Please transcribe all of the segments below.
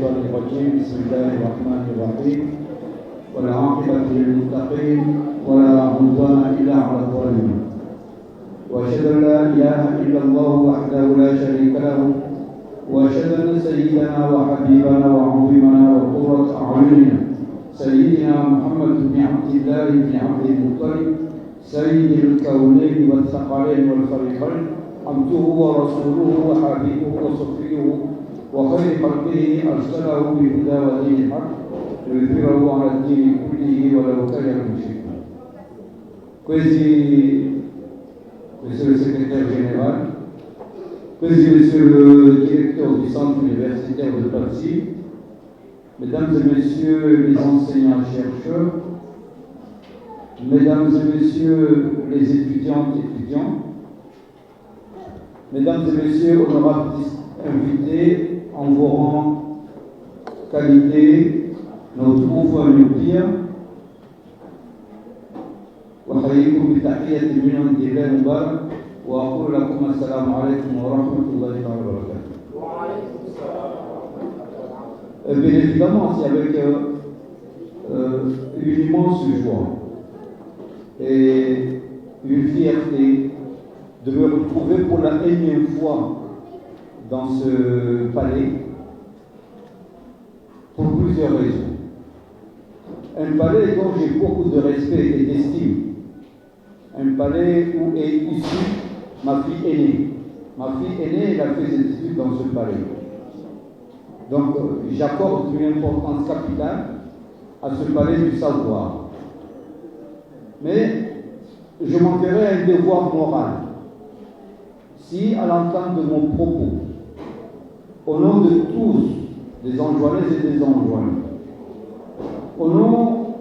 الشيطان الرجيم بسم الله الرحمن الرحيم والعاقبة للمتقين ولا عدوان إلا على الظالمين وأشهد أن لا إله إلا الله وحده لا شريك له وأشهد أن سيدنا وحبيبنا وعظيمنا وقرة أعيننا سيدنا محمد بن عبد الله بن عبد المطلب سيد الكونين والثقلين والفريقين عبده ورسوله وحبيبه وصفيه وخير خلقه أرسله بهدى ودين الحق ليظهره على الدين كله ولو كره المشركون. Monsieur le secrétaire général, Monsieur le directeur du centre universitaire de Passy, Mesdames et Messieurs les enseignants-chercheurs, Mesdames et Messieurs les étudiantes et étudiants, Mesdames et Messieurs honorables invités en vos rangs, qualité, notre pauvre dire, وأحييكم بتحية من عند الله مبارك وأقول لكم السلام عليكم ورحمة الله وبركاته. وعليكم السلام ورحمة الله. Bien évidemment, c'est avec une immense joie et une fierté de me retrouver pour la énième fois dans ce palais pour plusieurs raisons. Un palais dont j'ai beaucoup de respect et d'estime. Un palais où est issue ma fille aînée. Ma fille aînée, elle a fait ses études dans ce palais. Donc, j'accorde une importance capitale à ce palais du savoir. Mais je manquerai un devoir moral si, à l'entente de mon propos, au nom de tous les Anjouanaises et des Anjouanais, au nom,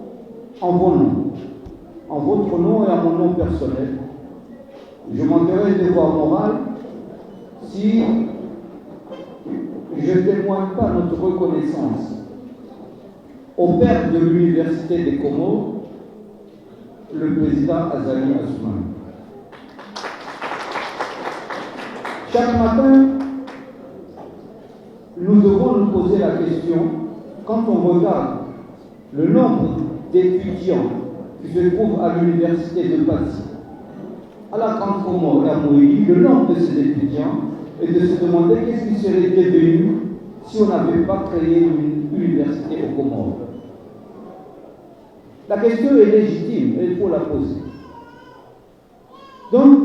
en vos noms, en votre nom et à mon nom personnel, je manquerai un devoir moral si je ne témoigne pas notre reconnaissance au père de l'Université des Comores, le président Azali Assoumani. Chaque matin, nous devons nous poser la question, quand on regarde le nombre d'étudiants qui se trouvent à l'université de Passy, à la Grande Comore et à Moïli, le nombre de ces étudiants, et de se demander qu'est-ce qui serait devenu si on n'avait pas créé une université aux Comores. La question est légitime et il faut la poser. Donc,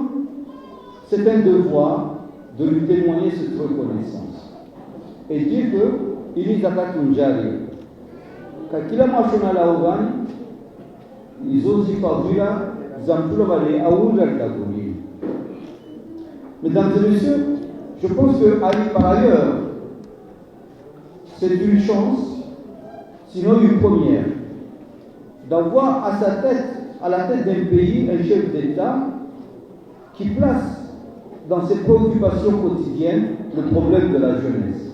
c'est un devoir de lui témoigner cette reconnaissance et dire que il est à Katunjari. Kakila machona la ogani, ils osent y parvenir, Zampula Valley, Aoula Kagoni. Mesdames et messieurs, je pense que par ailleurs, c'est une chance, sinon une première, d'avoir à la tête d'un pays, un chef d'État qui place dans ses préoccupations quotidiennes le problème de la jeunesse.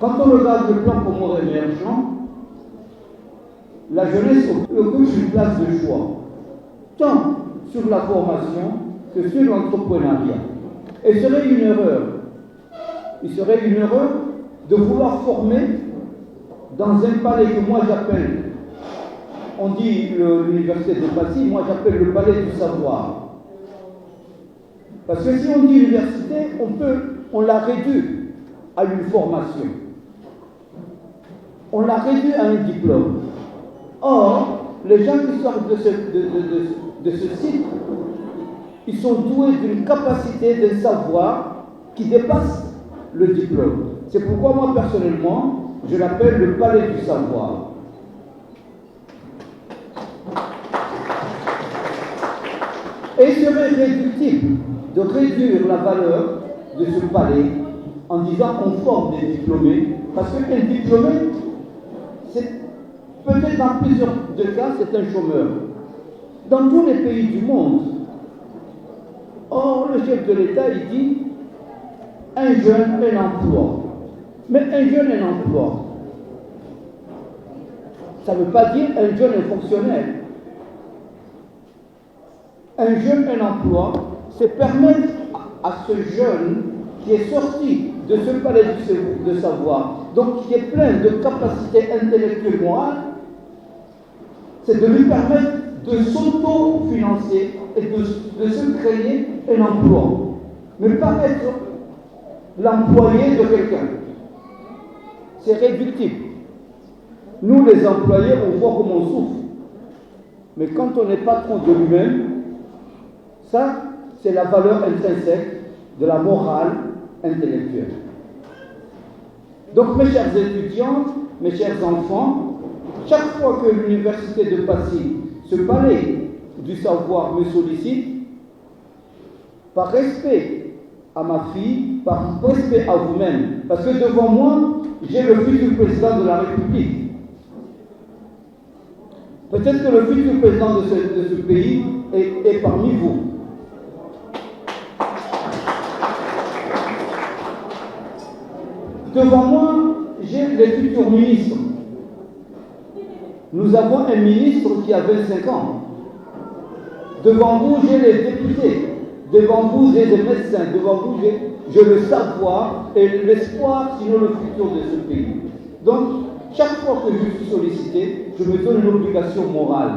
Quand on regarde le plan Comores émergent, la jeunesse occupe une place de choix, tant sur la formation que sur l'entrepreneuriat. Et il serait une erreur de vouloir former dans un palais que moi j'appelle, on dit l'université de Passy, moi j'appelle le palais du savoir. Parce que si on dit université, on la réduit à une formation. On la réduit à un diplôme. Or, les gens qui sortent de ce site, ils sont doués d'une capacité de savoir qui dépasse le diplôme. C'est pourquoi moi, personnellement, je l'appelle le palais du savoir. Et il serait réductible de réduire la valeur de ce palais en disant qu'on forme des diplômés, parce qu'un diplômé, peut-être dans plusieurs cas, c'est un chômeur. Dans tous les pays du monde, or, le chef de l'État, il dit un jeune, un emploi. Mais un jeune, un emploi, ça ne veut pas dire un jeune, un fonctionnaire. Un jeune, un emploi, c'est permettre à ce jeune qui est sorti de ce palais de savoir, donc qui est plein de capacités intellectuelles morales, c'est de lui permettre de s'auto-financer et de se créer un emploi, mais pas être l'employé de quelqu'un. C'est réductible. Nous, les employés, on voit comment on souffre. Mais quand on est patron de lui-même, ça, c'est la valeur intrinsèque de la morale intellectuelle. Donc, mes chers étudiants, mes chers enfants, chaque fois que l'université de Passy, ce palais du savoir me sollicite, par respect à ma fille, par respect à vous-même, parce que devant moi, j'ai le futur président de la République. Peut-être que le futur président de ce pays est parmi vous. Devant moi, j'ai les futurs ministres. Nous avons un ministre qui a 25 ans. Devant vous, j'ai les députés. Devant vous, j'ai des médecins. Devant vous, j'ai le savoir et l'espoir, sinon le futur de ce pays. Donc, chaque fois que je suis sollicité, je me donne une obligation morale.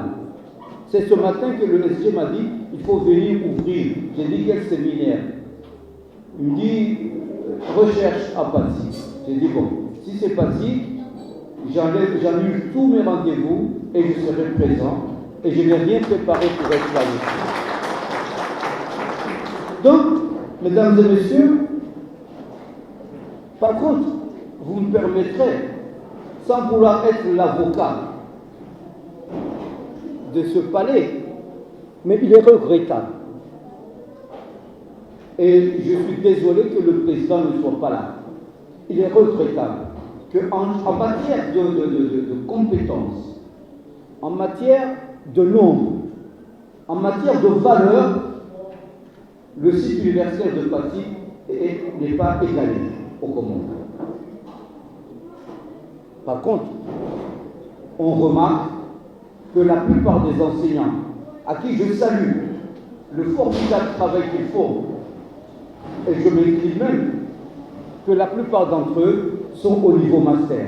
C'est ce matin que le SG m'a dit, il faut venir ouvrir. J'ai dit, quel séminaire? Il me dit, recherche à Passy. J'ai dit, bon, si c'est Passy, j'annule tous mes rendez-vous et je serai présent. Et je n'ai rien préparé pour être là. Donc, mesdames et messieurs, par contre, vous me permettrez, sans vouloir être l'avocat de ce palais, mais il est regrettable. Et je suis désolé que le président ne soit pas là. Il est regrettable qu'en matière de compétences, en matière de nombre, en matière de valeur, le site universitaire de Passy n'est pas égalé au Comores. Par contre, on remarque que la plupart des enseignants, à qui je salue le formidable travail qu'ils font, et je m'écris même que la plupart d'entre eux sont au niveau master.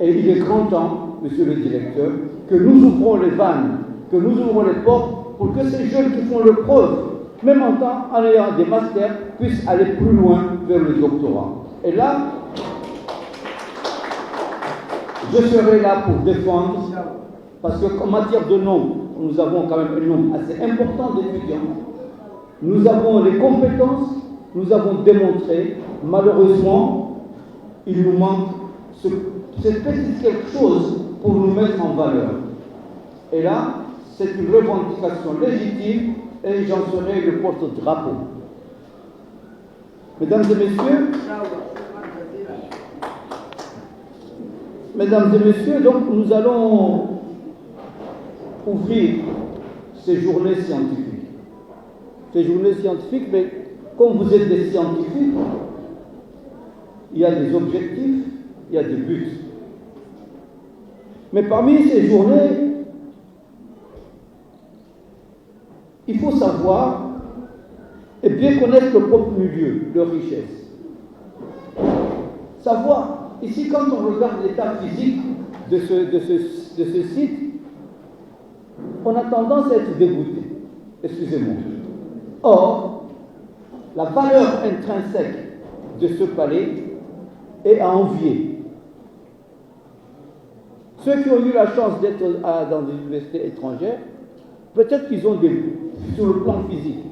Et il est grand temps, monsieur le directeur, que nous ouvrons les vannes, que nous ouvrons les portes pour que ces jeunes qui font le preuve, même en ayant des masters, puissent aller plus loin vers le doctorat. Et là, je serai là pour défendre, parce qu'en matière de nombre, nous avons quand même un nombre assez important d'étudiants. Nous avons les compétences, nous avons démontré, malheureusement, il nous manque cette petite quelque chose pour nous mettre en valeur. Et là, c'est une revendication légitime et j'en serai le porte-drapeau. Mesdames et messieurs, donc nous allons ouvrir ces journées scientifiques. Ces journées scientifiques, mais comme vous êtes des scientifiques, il y a des objectifs, il y a des buts. Mais parmi ces journées, il faut savoir et bien connaître le propre milieu, leur richesse. Savoir, ici quand on regarde l'état physique de ce site, on a tendance à être dégoûté. Excusez-moi. Or, la valeur intrinsèque de ce palais est à envier. Ceux qui ont eu la chance d'être dans des universités étrangères, peut-être qu'ils ont des buts sur le plan physique,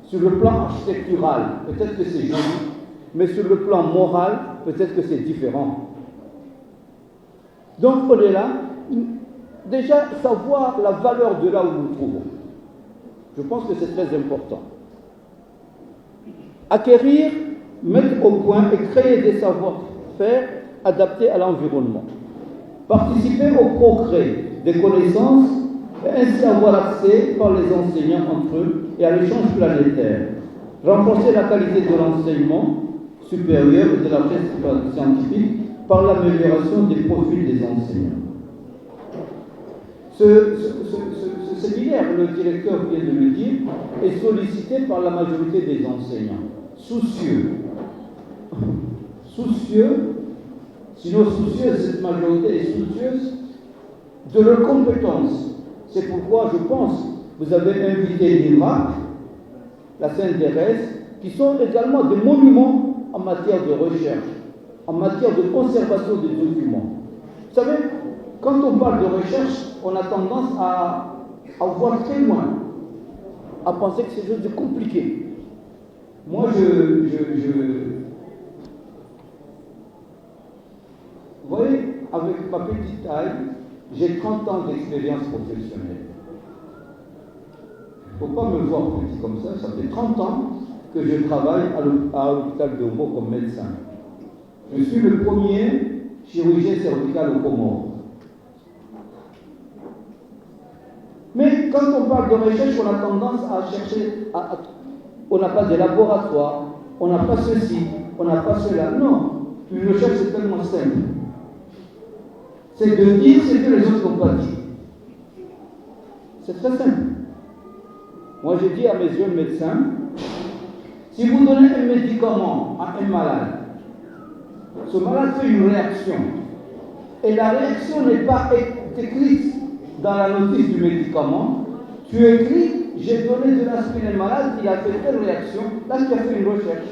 sur le plan architectural, peut-être que c'est joli, mais sur le plan moral, peut-être que c'est différent. Donc on est là, déjà savoir la valeur de là où nous nous trouvons. Je pense que c'est très important. Acquérir, mettre au point et créer des savoir-faire adaptés à l'environnement. Participer au progrès des connaissances et ainsi avoir accès par les enseignants entre eux et à l'échange planétaire. Renforcer la qualité de l'enseignement supérieur et de la recherche scientifique par l'amélioration des profils des enseignants. Ce séminaire, le directeur vient de le dire, est sollicité par la majorité des enseignants. soucieux, sinon soucieuse, cette majorité est soucieuse de leurs compétences. C'est pourquoi je pense que vous avez invité l'IRAC, la CNDRS, qui sont également des monuments en matière de recherche, en matière de conservation des documents. Vous savez, quand on parle de recherche, on a tendance à voir très loin, à penser que c'est quelque chose de compliqué. Moi, vous voyez, avec ma petite taille, j'ai 30 ans d'expérience professionnelle. Il ne faut pas me voir petit comme ça, ça fait 30 ans que je travaille à l'hôpital de Homo comme médecin. Je suis le premier chirurgien cervical au Comores. Mais quand on parle de recherche, on a tendance à chercher, on n'a pas de laboratoire, on n'a pas ceci, on n'a pas cela. Non, une recherche c'est tellement simple. C'est de dire ce que les autres n'ont pas dit. C'est très simple. Moi j'ai dit à mes jeunes médecins, si vous donnez un médicament à un malade, ce malade fait une réaction, et la réaction n'est pas écrite dans la notice du médicament, tu écris, j'ai donné de l'aspirine malade, il a fait telle réaction, là tu as fait une recherche.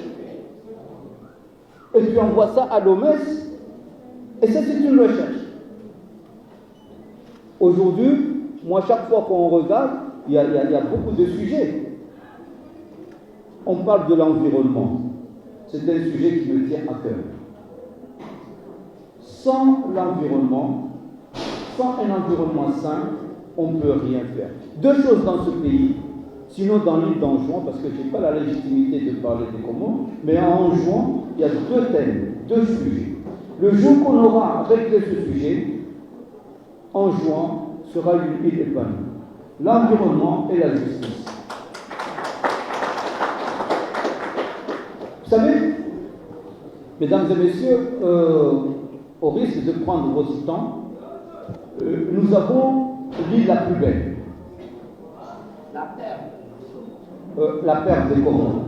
Et tu envoies ça à l'OMS, et ça c'est une recherche. Aujourd'hui, moi chaque fois qu'on regarde, il y a beaucoup de sujets. On parle de l'environnement. C'est un sujet qui me tient à cœur. Sans l'environnement, sans un environnement sain, on ne peut rien faire. Deux choses dans ce pays, sinon dans l'île d'Anjouan, parce que je n'ai pas la légitimité de parler des Comores, mais à Anjouan, il y a deux thèmes, deux sujets. Le jour qu'on aura réglé ce sujet, Anjouan sera une île épanouie. L'environnement et la justice. Vous savez, mesdames et messieurs, au risque de prendre votre temps, nous avons l'île la plus belle. La perle des Comores.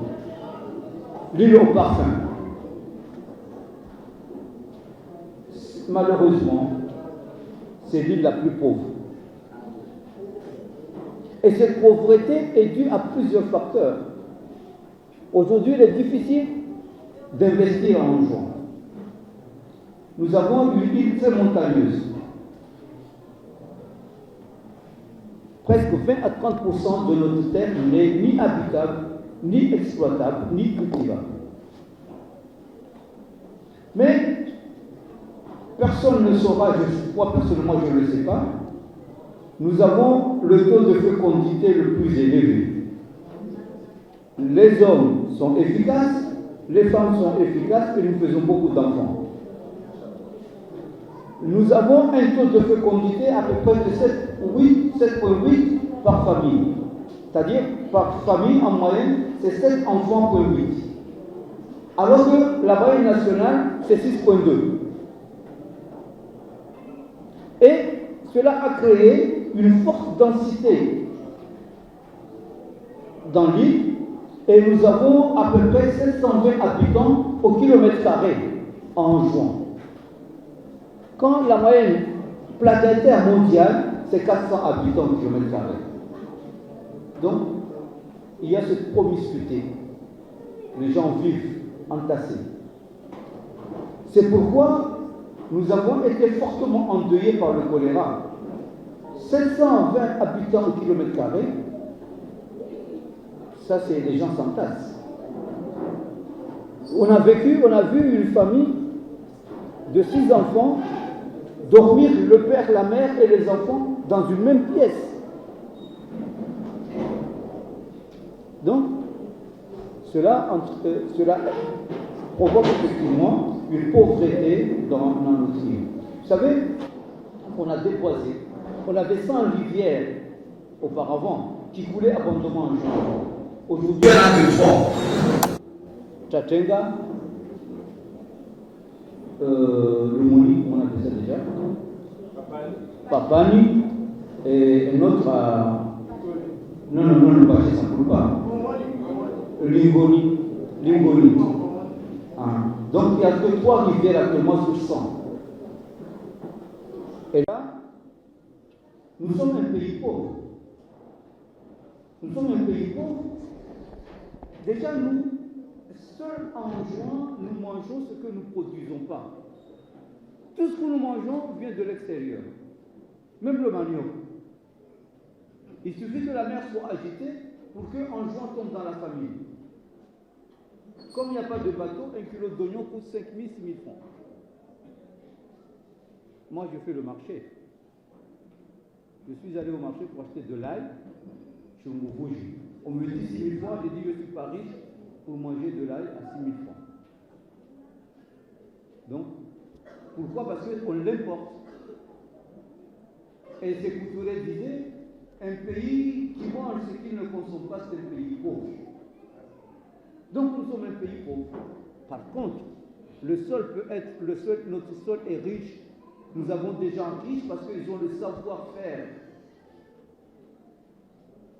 L'île au parfum. Malheureusement, c'est l'île la plus pauvre. Et cette pauvreté est due à plusieurs facteurs. Aujourd'hui, il est difficile d'investir en Anjouan. Nous avons une île très montagneuse. Presque 20 à 30% de notre terre n'est ni habitable, ni exploitable, ni cultivable. Mais personne ne saura, moi personnellement je ne le sais pas, nous avons le taux de fécondité le plus élevé. Les hommes sont efficaces, les femmes sont efficaces et nous faisons beaucoup d'enfants. Nous avons un taux de fécondité à peu près de 7,8 par famille. C'est-à-dire, par famille, en moyenne, c'est 7 enfants pour 8. Alors que la moyenne nationale, c'est 6,2. Et cela a créé une forte densité dans l'île, et nous avons à peu près 720 habitants au kilomètre carré en Anjouan. Quand la moyenne planétaire mondiale, c'est 400 habitants au kilomètre carré. Donc, il y a cette promiscuité. Les gens vivent entassés. C'est pourquoi nous avons été fortement endeuillés par le choléra. 720 habitants au kilomètre carré, ça c'est les gens s'entassent. On a vu une famille de 6 enfants dormir, le père, la mère et les enfants dans une même pièce. Donc, cela provoque effectivement une pauvreté dans notre île. Vous savez, on a déboisé. On avait 100 rivières auparavant qui coulaient abondamment en juin. Aujourd'hui, il y en a que 3. Tchatchenga, le Moni, on appelle ça déjà. Papani, et un autre à. Non, le Baché, ça ne coule pas. Lingoni. Limbolite. Hein. Donc il n'y a que 3 rivières actuellement sur 100. Et là, nous sommes un pays pauvre. Nous sommes un pays pauvre. Déjà, nous, seuls en juin, nous mangeons ce que nous ne produisons pas. Tout ce que nous mangeons vient de l'extérieur. Même le manioc. Il suffit que la mer soit agitée pour qu'un juin tombe dans la famille. Comme il n'y a pas de bateau, 1 kilo d'oignon coûte 5 000, 6 000 francs. Moi, je fais le marché. Je suis allé au marché pour acheter de l'ail chez Moubouji. On me dit 6 000 francs, j'ai dit je ne suis pas riche pour manger de l'ail à 6 000 francs. Donc, pourquoi? Parce qu'on l'importe. Et ces Couturier disaient, un pays qui mange ce qu'il ne consomme pas, c'est un pays pauvre. Donc nous sommes un pays pauvre. Par contre, le sol peut être, notre sol est riche. Nous avons des gens riches parce qu'ils ont le savoir-faire.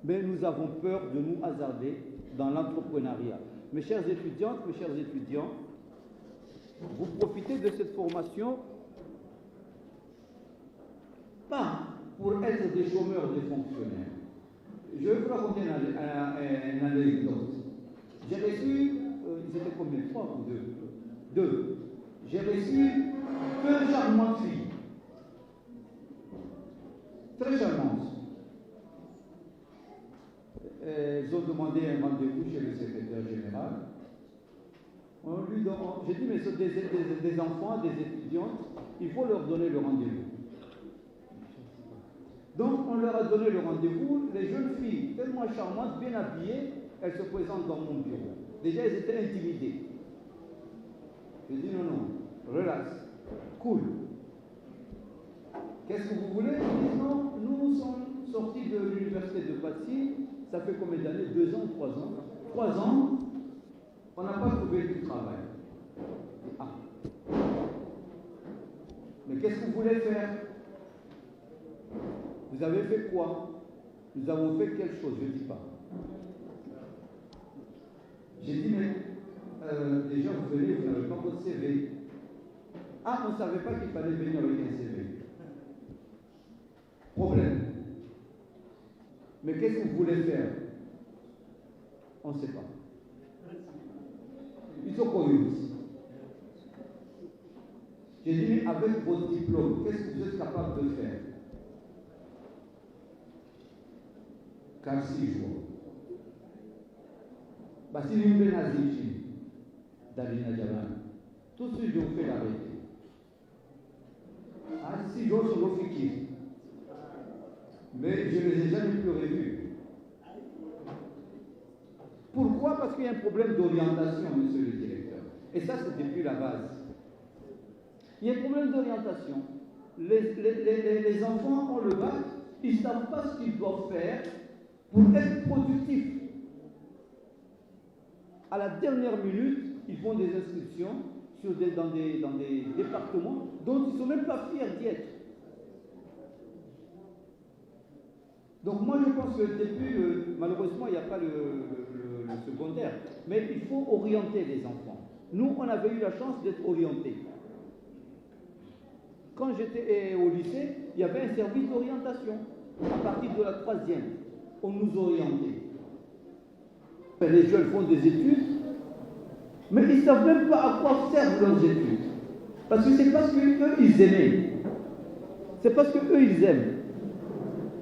Mais nous avons peur de nous hasarder dans l'entrepreneuriat. Mes chères étudiantes, mes chers étudiants, vous profitez de cette formation pas pour être des chômeurs, des fonctionnaires. Je vais vous raconter une anecdote. J'ai reçu, ils étaient combien de fois ou deux. J'ai reçu 2 charmantes filles. Très charmantes. Ils ont demandé un rendez-vous chez le secrétaire général. J'ai dit, mais ce sont des enfants, des étudiantes, il faut leur donner le rendez-vous. Donc, on leur a donné le rendez-vous. Les jeunes filles, tellement charmantes, bien habillées, elles se présentent dans mon bureau. Déjà, elles étaient intimidées. J'ai dit, non, relax, cool. Qu'est-ce que vous voulez? Ils disent, non, nous sommes sortis de l'université de Passy, ça fait combien d'années? 2 ans, 3 ans? 3 ans, on n'a pas trouvé du travail. Ah. Mais qu'est-ce que vous voulez faire? Vous avez fait quoi? Nous avons fait quelque chose, je ne dis pas. J'ai dit, mais déjà vous venez, vous n'avez pas votre CV. Ah, on ne savait pas qu'il fallait venir avec un CV. Problème. Mais qu'est-ce que vous voulez faire? On ne sait pas. Ils sont connus aussi. J'ai dit, mais avec votre diplôme, qu'est-ce que vous êtes capable de faire? Car 6 jours. Si vous venez à Zéchi, d'Alina Jaman, tout de suite je vous fais l'arrêter. À 6 jours sur l'officier. Mais je ne les ai jamais plus revus. Pourquoi? Parce qu'il y a un problème d'orientation, monsieur le directeur. Et ça, c'est depuis la base. Il y a un problème d'orientation. Les enfants ont le bac, ils ne savent pas ce qu'ils doivent faire pour être productifs. À la dernière minute, ils font des inscriptions dans des départements dont ils ne sont même pas fiers d'y être. Donc moi je pense que depuis, malheureusement il n'y a pas le secondaire, mais il faut orienter les enfants. Nous on avait eu la chance d'être orientés. Quand j'étais au lycée, il y avait un service d'orientation. À partir de la 3e, on nous orientait. Les jeunes font des études, mais ils ne savent même pas à quoi servent leurs études. Parce que c'est parce qu'eux, ils aimaient. C'est parce qu'eux, ils aiment.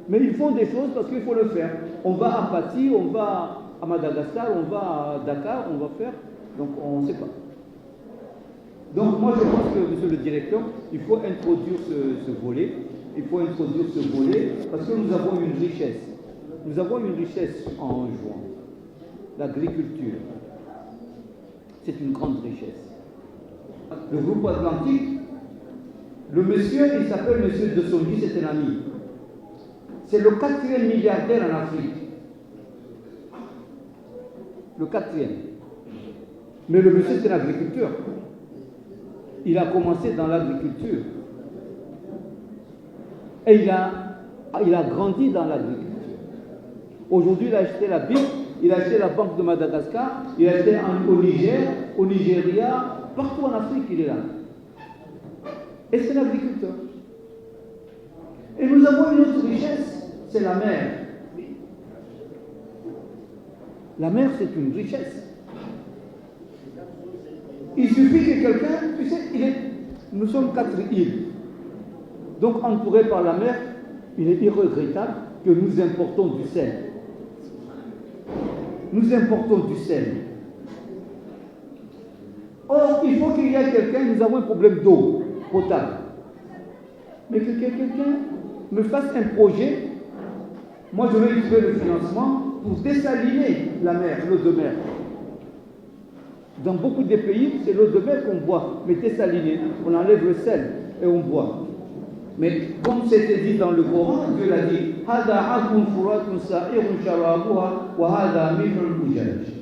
Mais ils font des choses parce qu'il faut le faire. On va à Pati, on va à Madagascar, on va à Dakar, on va faire. Donc on ne sait pas. Donc moi je pense que, monsieur le directeur, il faut introduire ce volet. Il faut introduire ce volet parce que nous avons une richesse. Nous avons une richesse en juin. L'agriculture. C'est une grande richesse. Le groupe Atlantique, le monsieur, il s'appelle monsieur De Songi, c'est un ami. C'est le 4e milliardaire en Afrique. Le 4e. Mais le monsieur, c'est l'agriculteur. Il a commencé dans l'agriculture. Et il a grandi dans l'agriculture. Aujourd'hui, il a acheté la BIC. il a acheté la Banque de Madagascar, il a acheté au Niger, au Nigeria, partout en Afrique, il est là. Et c'est l'agriculteur. Et nous avons une autre richesse, c'est la mer. La mer, c'est une richesse. Il suffit que quelqu'un, tu sais, nous sommes 4 îles. Donc, entourés par la mer, il est irregrettable que nous importons du sel. Nous importons du sel. Or, il faut qu'il y ait quelqu'un, nous avons un problème d'eau potable. Mais que quelqu'un me fasse un projet, moi je vais trouver le financement pour dessaliner la mer, l'eau de mer. Dans beaucoup de pays, c'est l'eau de mer qu'on boit, mais dessalinée. On enlève le sel et on boit. Mais comme c'était dit dans le Coran, Dieu l'a dit, Hada akun furatun sa'irun sharabuha wa hada milhun ujaj.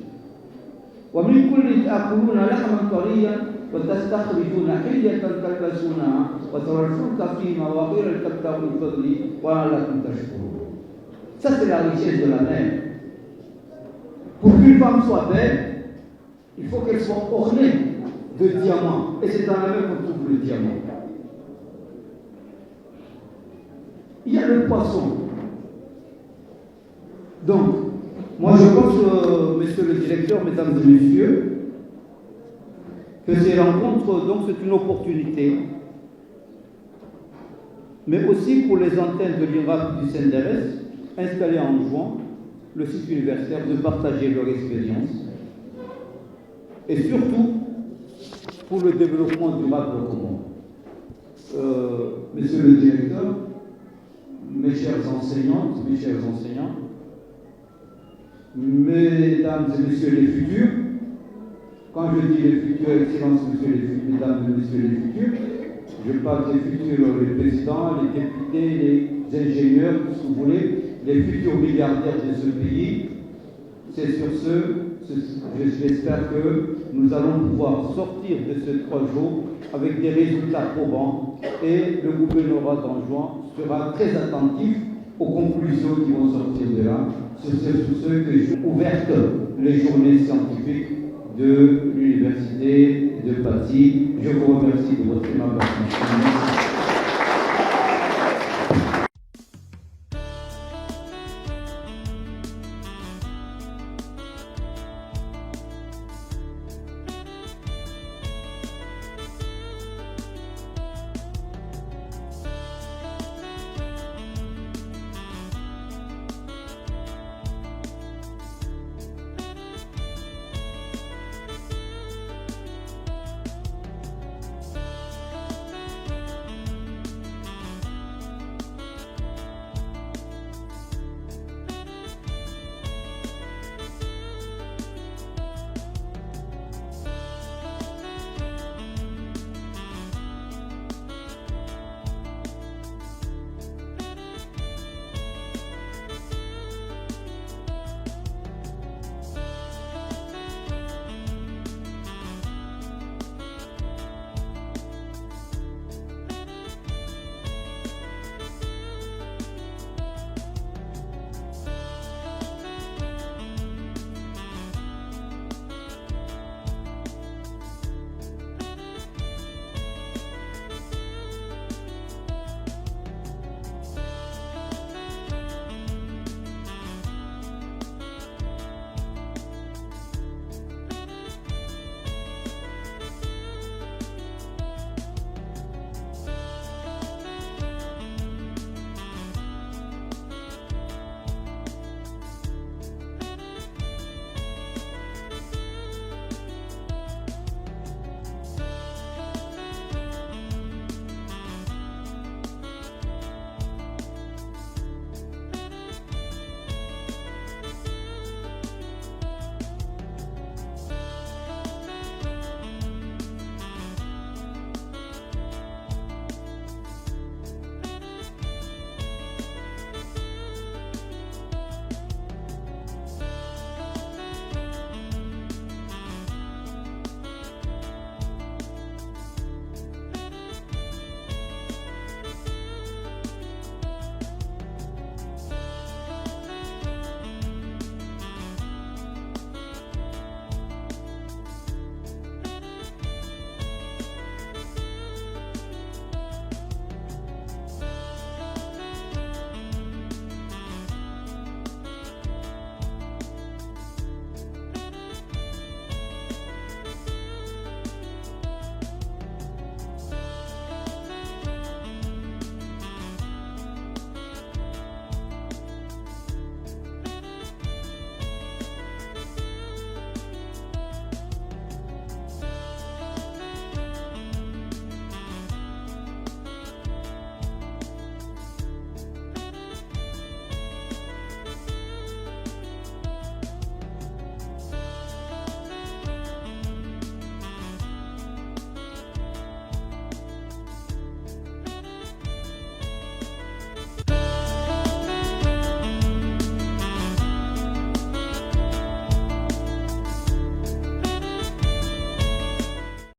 Wa min kulli ta'kuluna lahman tariyan wa tastakhrijuna hilyatan talbasunaha wa tara al-fulka fihi mawakhira tabtaghu min fadli wa la'allakum tashkurun. Ça c'est la richesse de la mer. Pour qu'une femme soit belle, il faut qu'elle soit ornée de diamants. Et c'est dans la mer qu'on trouve le diamant. Il y a le poisson. Donc, moi je pense, monsieur le directeur, mesdames et messieurs, que ces rencontres, donc c'est une opportunité, mais aussi pour les antennes de l'IRAP du CNDRS, installées en juin, le site universitaire, de partager leur expérience, et surtout pour le développement durable commun. Monsieur le directeur, mes chères enseignantes, mes chers enseignants, mesdames et messieurs les futurs, quand je dis les futurs, Excellence, mesdames et messieurs les futurs, je parle des futurs, les présidents, les députés, les ingénieurs, tout ce que vous voulez, les futurs milliardaires de ce pays. C'est sur j'espère que nous allons pouvoir sortir de ces 3 jours avec des résultats probants, et le gouvernement d'Anjouan sera très attentif aux conclusions qui vont sortir de là, sur ce que j'ai ouvert les journées scientifiques de l'université de Paty. Je vous remercie de votre aimable attention.